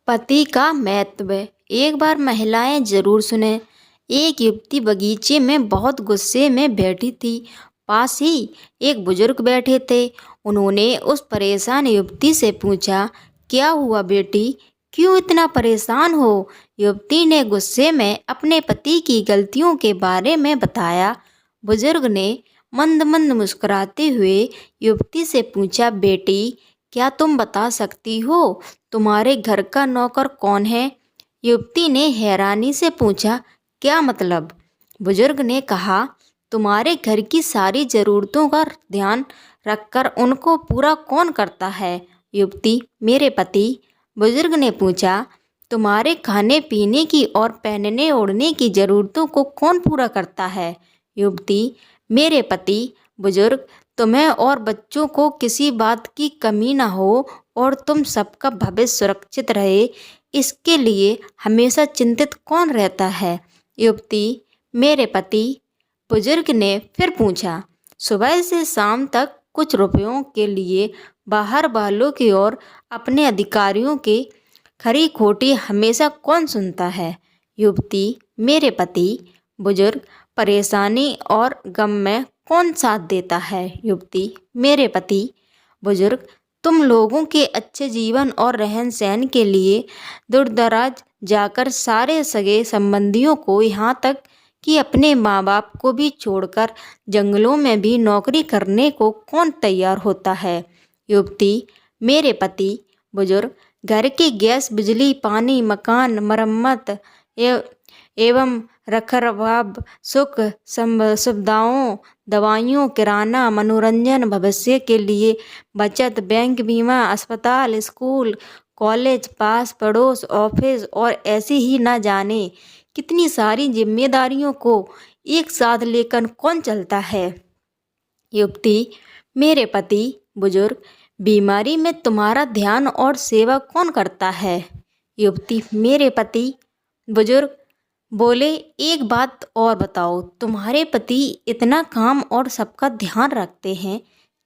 पति का महत्व। एक बार महिलाएं जरूर सुने। एक युवती बगीचे में बहुत गुस्से में बैठी थी। पास ही एक बुजुर्ग बैठे थे। उन्होंने उस परेशान युवती से पूछा, क्या हुआ बेटी, क्यों इतना परेशान हो? युवती ने गुस्से में अपने पति की गलतियों के बारे में बताया। बुजुर्ग ने मंद मंद मुस्कुराते हुए युवती से पूछा, बेटी क्या तुम बता सकती हो तुम्हारे घर का नौकर कौन है? युवती ने हैरानी से पूछा, क्या मतलब? बुजुर्ग ने कहा, तुम्हारे घर की सारी ज़रूरतों का ध्यान रखकर उनको पूरा कौन करता है? युवती, मेरे पति। बुजुर्ग ने पूछा, तुम्हारे खाने पीने की और पहनने ओढ़ने की ज़रूरतों को कौन पूरा करता है? युवती, मेरे पति। बुजुर्ग, तुम्हें और बच्चों को किसी बात की कमी ना हो और तुम सबका भविष्य सुरक्षित रहे, इसके लिए हमेशा चिंतित कौन रहता है? युवती, मेरे पति। बुजुर्ग ने फिर पूछा, सुबह से शाम तक कुछ रुपयों के लिए बाहर वालों की और अपने अधिकारियों की खरी खोटी हमेशा कौन सुनता है? युवती, मेरे पति। बुजुर्ग, परेशानी और गम में कौन साथ देता है? युवती, मेरे पति। बुजुर्ग, तुम लोगों के अच्छे जीवन और रहन सहन के लिए दूर दराज जाकर सारे सगे संबंधियों को, यहाँ तक कि अपने माँ बाप को भी छोड़कर जंगलों में भी नौकरी करने को कौन तैयार होता है? युवती, मेरे पति। बुजुर्ग, घर की गैस बिजली पानी मकान मरम्मत एवं रखरखाव सुख सुविधाओं दवाइयों किराना मनोरंजन भविष्य के लिए बचत बैंक बीमा अस्पताल स्कूल कॉलेज पास पड़ोस ऑफिस और ऐसी ही ना जाने कितनी सारी जिम्मेदारियों को एक साथ लेकर कौन चलता है? युवती, मेरे पति। बुजुर्ग, बीमारी में तुम्हारा ध्यान और सेवा कौन करता है? युवती, मेरे पति। बुजुर्ग बोले, एक बात और बताओ, तुम्हारे पति इतना काम और सबका ध्यान रखते हैं,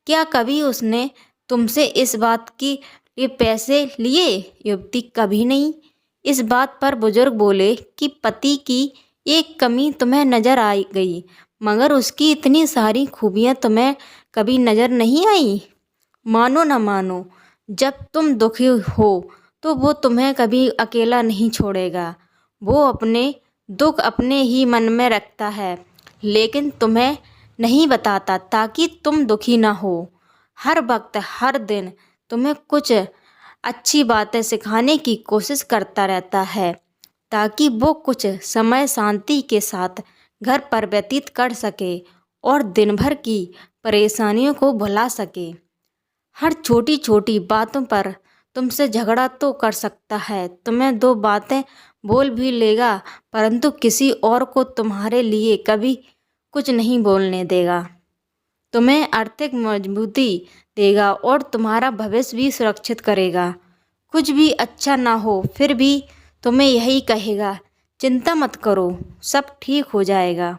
क्या कभी उसने तुमसे इस बात के लिए पैसे लिए? युवती, कभी नहीं। इस बात पर बुजुर्ग बोले कि पति की एक कमी तुम्हें नजर आई गई, मगर उसकी इतनी सारी खूबियां तुम्हें कभी नजर नहीं आई। मानो न मानो, जब तुम दुखी हो तो वो तुम्हें कभी अकेला नहीं छोड़ेगा। वो अपने दुख अपने ही मन में रखता है, लेकिन तुम्हें नहीं बताता ताकि तुम दुखी ना हो। हर वक्त हर दिन तुम्हें कुछ अच्छी बातें सिखाने की कोशिश करता रहता है, ताकि वो कुछ समय शांति के साथ घर पर व्यतीत कर सके और दिन भर की परेशानियों को भुला सके। हर छोटी छोटी बातों पर तुमसे झगड़ा तो कर सकता है, तुम्हें दो बातें बोल भी लेगा, परंतु किसी और को तुम्हारे लिए कभी कुछ नहीं बोलने देगा। तुम्हें आर्थिक मजबूती देगा और तुम्हारा भविष्य भी सुरक्षित करेगा। कुछ भी अच्छा ना हो फिर भी तुम्हें यही कहेगा, चिंता मत करो, सब ठीक हो जाएगा।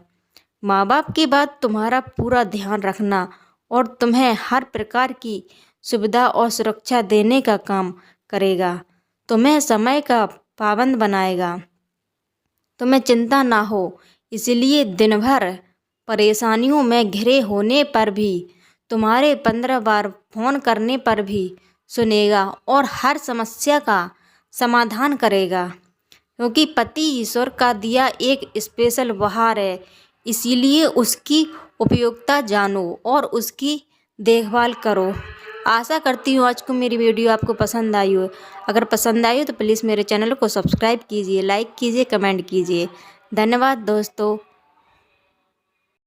माँ बाप की बात तुम्हारा पूरा ध्यान रखना और तुम्हें हर प्रकार की सुविधा और सुरक्षा देने का काम करेगा। तुम्हें समय का पाबंद बनाएगा। तुम्हें चिंता ना हो, इसलिए दिन भर परेशानियों में घिरे होने पर भी, तुम्हारे 15 बार फोन करने पर भी सुनेगा और हर समस्या का समाधान करेगा। क्योंकि पति ईश्वर का दिया एक स्पेशल उपहार है, इसीलिए उसकी उपयोगिता जानो और उसकी देखभाल करो। आशा करती हूँ आज को मेरी वीडियो आपको पसंद आई हो। अगर पसंद आई हो तो प्लीज़ मेरे चैनल को सब्सक्राइब कीजिए, लाइक कीजिए, कमेंट कीजिए। धन्यवाद दोस्तों।